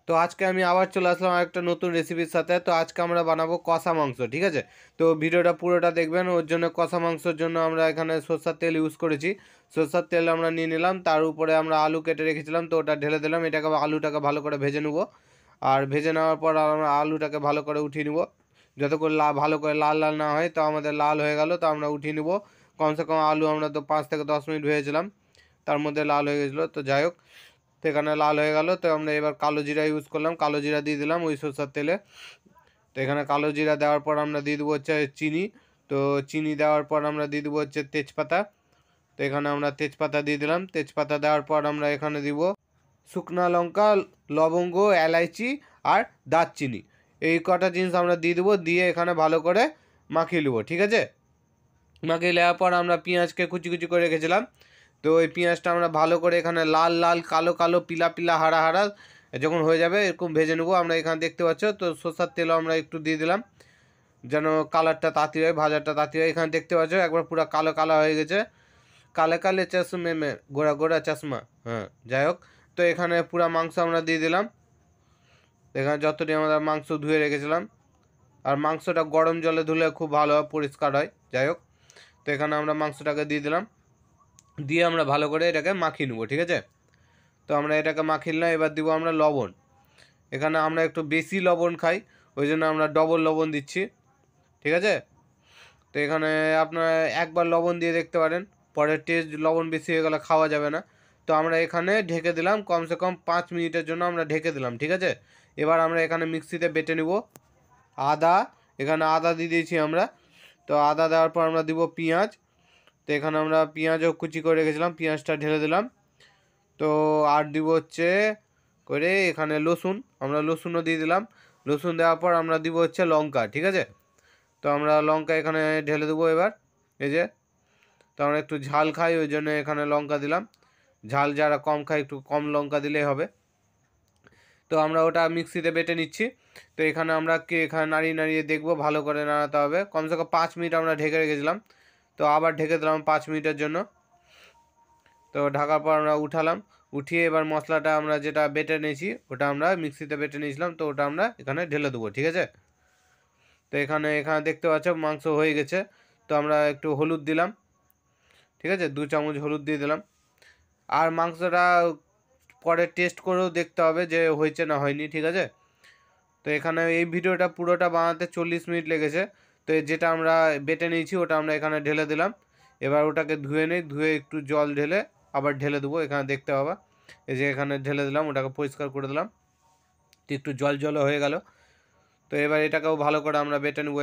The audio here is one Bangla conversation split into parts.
তো আজকে আমি আবার চলে আসলাম একটা নতুন রেসিপির সাথে। তো আজকে আমরা বানাবো কষা মাংস, ঠিক আছে। তো ভিডিওটা পুরোটা দেখবেন। ওর জন্য কষা মাংসের জন্য আমরা এখানে সরষের তেল ইউজ করেছি। সরষের তেল আমরা নিয়ে নিলাম, তার উপরে আমরা আলু কেটে রেখেছিলাম, তো ওটা ঢেলে দিলাম। এটাকে আলুটাকে ভালো করে ভেজে নেবো। আর ভেজে নেওয়ার পর আমরা আলুটাকে ভালো করে উঠিয়ে নেবো। যতক্ষণ ভালো করে লাল লাল না হয়, তো আমাদের লাল হয়ে গেল, তো আমরা উঠিয়ে নেবো। কমসে কম আলু আমরা তো 5 থেকে 10 মিনিট ভেজেছিলাম, তার মধ্যে লাল হয়ে গেছিলো। তো যাই হোক, তো এখানে লাল হয়ে গেল। তো আমরা এবার কালো জিরা ইউজ করলাম, কালো জিরা দিয়ে দিলাম ওই সরষের তেলে। তো এখানে কালো জিরা দেওয়ার পর আমরা দিয়ে দেবো হচ্ছে চিনি। তো চিনি দেওয়ার পর আমরা দিয়ে দেবো হচ্ছে তেজপাতা। তো এখানে আমরা তেজপাতা দিয়ে দিলাম। তেজপাতা দেওয়ার পর আমরা এখানে দিব শুকনো লঙ্কা, লবঙ্গ, এলাইচি আর দারচিনি। এই কটা জিনিস আমরা দিয়ে দেবো, দিয়ে এখানে ভালো করে মাখিয়ে নেবো, ঠিক আছে। মাখিয়ে নেওয়ার পর আমরা পেঁয়াজকে কুচি কুচি করে রেখেছিলাম। তো ওই পেঁয়াজটা আমরা ভালো করে এখানে লাল লাল, কালো কালো, পিলা পিলা, হারা হারা যখন হয়ে যাবে এরকম ভেজে নেবো। আমরা এখানে দেখতে পাচ্ছ, তো সরষের তেলও আমরা একটু দিয়ে দিলাম যেন কালারটা তাড়াতাড়ি হয়, ভাজাটা তাড়াতাড়ি হয়। এখানে দেখতে পাচ্ছ একবার পুরো কালো কালো হয়ে গেছে। কালে কালে চশমে মে গোড়া গোড়া চশমা, হ্যাঁ যাই হোক। তো এখানে পুরো মাংস আমরা দিয়ে দিলাম। এখানে যতটি আমরা মাংস ধুয়ে রেখেছিলাম, আর মাংসটা গরম জলে ধুলে খুব ভালো হয়, পরিষ্কার হয়। যাই হোক, তো এখানে আমরা মাংসটাকে দিয়ে দিলাম, দিয়ে আমরা ভালো করে এটাকে মাখিয়ে নেবো, ঠিক আছে। তো আমরা এটাকে মাখিয়ে নিলাম। এবার দিব আমরা লবণ। এখানে আমরা একটু বেশি লবণ খাই, ওই জন্য আমরা ডবল লবণ দিচ্ছি, ঠিক আছে। তো এখানে আপনারা একবার লবণ দিয়ে দেখতে পারেন, পরে টেস্ট লবণ বেশি হয়ে গেলে খাওয়া যাবে না। তো আমরা এখানে ঢেকে দিলাম, কমসে কম 5 মিনিটের জন্য আমরা ঢেকে দিলাম, ঠিক আছে। এবার আমরা এখানে মিক্সিতে বেটে নিব আদা। এখানে আদা দিয়ে দিয়েছি আমরা। তো আদা দেওয়ার পর আমরা দিব পেঁয়াজ। তো এখানে আমরা পেঁয়াজও কুচি করে রেখেছিলাম, পেঁয়াজটা ঢেলে দিলাম। তো আর দিব হচ্ছে করে এখানে রসুন, আমরা রসুনও দিয়ে দিলাম। রসুন দেওয়ার পর আমরা দিব হচ্ছে লঙ্কা, ঠিক আছে। তো আমরা লঙ্কা এখানে ঢেলে দেবো এবার, এই যে। তো আমরা একটু ঝাল খাই, ওই জন্য এখানে লঙ্কা দিলাম। ঝাল যারা কম খায় একটু কম লঙ্কা দিলেই হবে। তো আমরা ওটা মিক্সিতে বেটে নিচ্ছি। তো এখানে আমরা এখানে নাড়িয়ে নাড়িয়ে দেখবো, ভালো করে নাড়াতে হবে। কমসে কম 5 মিনিট আমরা ঢেকে রেখেছিলাম, তো আবার ঢেকে দিলাম 5 মিনিটের জন্য। তো ঢাকার পর আমরা উঠালাম, উঠিয়ে এবার মশলাটা আমরা যেটা বেটে নিয়েছি ওটা আমরা মিক্সিতে বেটে নিয়েছিলাম, তো ওটা আমরা এখানে ঢেলে দেবো, ঠিক আছে। তো এখানে দেখতে পাচ্ছ মাংস হয়ে গেছে। তো আমরা একটু হলুদ দিলাম, ঠিক আছে, 2 চামচ হলুদ দিয়ে দিলাম। আর মাংসটা পরে টেস্ট করেও দেখতে হবে যে হয়েছে না হয়নি, ঠিক আছে। তো এখানে এই ভিডিওটা পুরোটা বানাতে 40 মিনিট লেগেছে। তো যেটা আমরা বেটে নিয়েছি ওটা আমরা এখানে ঢেলে দিলাম। এবার ওটাকে ধুয়ে নিই, ধুয়ে একটু জল ঢেলে আবার ঢেলে দেবো। এখানে দেখতে পাবা, এই যে এখানে ঢেলে দিলাম, ওটাকে পরিষ্কার করে দিলাম, একটু জল জল হয়ে গেল। তো এবার এটাকেও ভালো করে আমরা বেটে নেবো,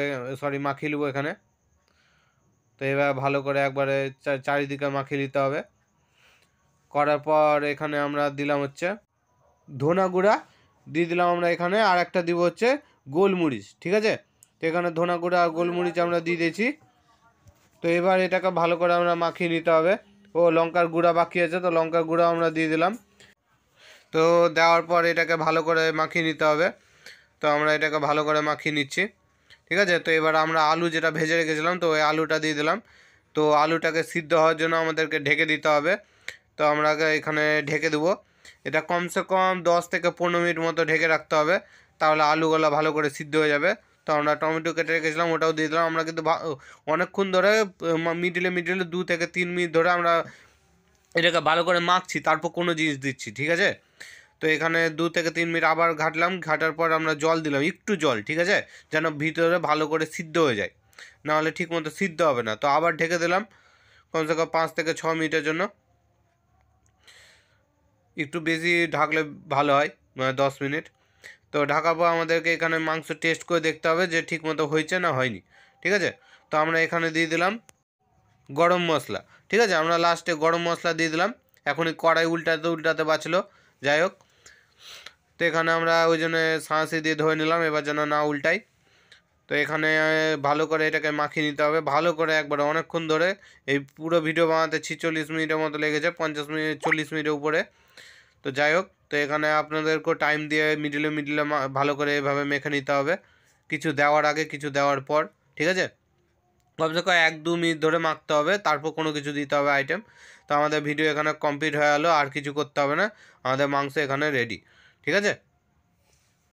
মাখিয়ে নেবো এখানে। তো এবার ভালো করে একবারে চারিদিকে মাখিয়ে নিতে হবে। করার পর এখানে আমরা দিলাম হচ্ছে ধনা গুঁড়া দিয়ে দিলাম আমরা এখানে, আর একটা দিব হচ্ছে গোলমরিচ, ঠিক আছে। তো এখানে ধনা গুঁড়া আর গোলমরিচ আমরা দিয়ে দিয়েছি। তো এবার এটাকে ভালো করে আমরা মাখিয়ে নিতে হবে। ও লঙ্কার গুঁড়া বাকি আছে, তো লঙ্কার গুঁড়া আমরা দিয়ে দিলাম। তো দেওয়ার পর এটাকে ভালো করে মাখিয়ে নিতে হবে। তো আমরা এটাকে ভালো করে মাখিয়ে নিচ্ছি, ঠিক আছে। তো এবার আমরা আলু যেটা ভেজে রেখেছিলাম, তো ওই আলুটা দিয়ে দিলাম। তো আলুটাকে সিদ্ধ হওয়ার জন্য আমাদেরকে ঢেকে দিতে হবে। তো আমরা এখানে ঢেকে দেবো। এটা কমসে কম 10 থেকে 15 মিনিট মতো ঢেকে রাখতে হবে, তাহলে আলুগুলো ভালো করে সিদ্ধ হয়ে যাবে। তো আমরা টমেটো কেটে রেখেছিলাম, ওটাও দিয়ে দিলাম। আমরা কিন্তু অনেকক্ষণ ধরে মিডিলে 2 থেকে 3 মিনিট ধরে আমরা এটাকে ভালো করে মাখছি, তারপর কোনো জিনিস দিচ্ছি, ঠিক আছে। তো এখানে 2 থেকে 3 মিনিট আবার ঘাটলাম, ঘাটার পর আমরা জল দিলাম, একটু জল, ঠিক আছে, যেন ভিতরে ভালো করে সিদ্ধ হয়ে যায়, নাহলে ঠিক মতো সিদ্ধ হবে না। তো আবার ঢেকে দিলাম কমসে কম 5 থেকে 6 মিনিটের জন্য। একটু বেশি ঢাকলে ভালো হয়, মানে 10 মিনিট। তো ঢাকার পর আমাদেরকে এখানে মাংস টেস্ট করে দেখতে হবে যে ঠিক মতো হয়েছে না হয়নি, ঠিক আছে। তো আমরা এখানে দিয়ে দিলাম গরম মশলা, ঠিক আছে, আমরা লাস্টে গরম মশলা দিয়ে দিলাম। এখনই কড়াই উল্টাতে উল্টাতে বাঁচলো, যাই হোক। তো এখানে আমরা ওই জন্য সাঁড়াশি দিয়ে ধরে নিলাম, এবার যেন না উল্টাই। তো এখানে ভালো করে এটাকে মাখিয়ে নিতে হবে, ভালো করে একবারে অনেকক্ষণ ধরে। এই পুরো ভিডিও বানাতে 46 মিনিটের মতো লেগেছে, 50 মিনিট 40 মিনিটের উপরে। তো যাই হোক, তো এখানে আপনাদেরকেও টাইম দিয়ে মিডিলে মিডিলে ভালো করে এভাবে মেখে নিতে হবে, কিছু দেওয়ার আগে কিছু দেওয়ার পর, ঠিক আছে। কমসে কম 1-2 মিনিট ধরে মাখতে হবে, তারপর কোনো কিছু দিতে হবে আইটেম। তো আমাদের ভিডিও এখানে কমপ্লিট হয়ে গেলো, আর কিছু করতে হবে না, আমাদের মাংস এখানে রেডি, ঠিক আছে।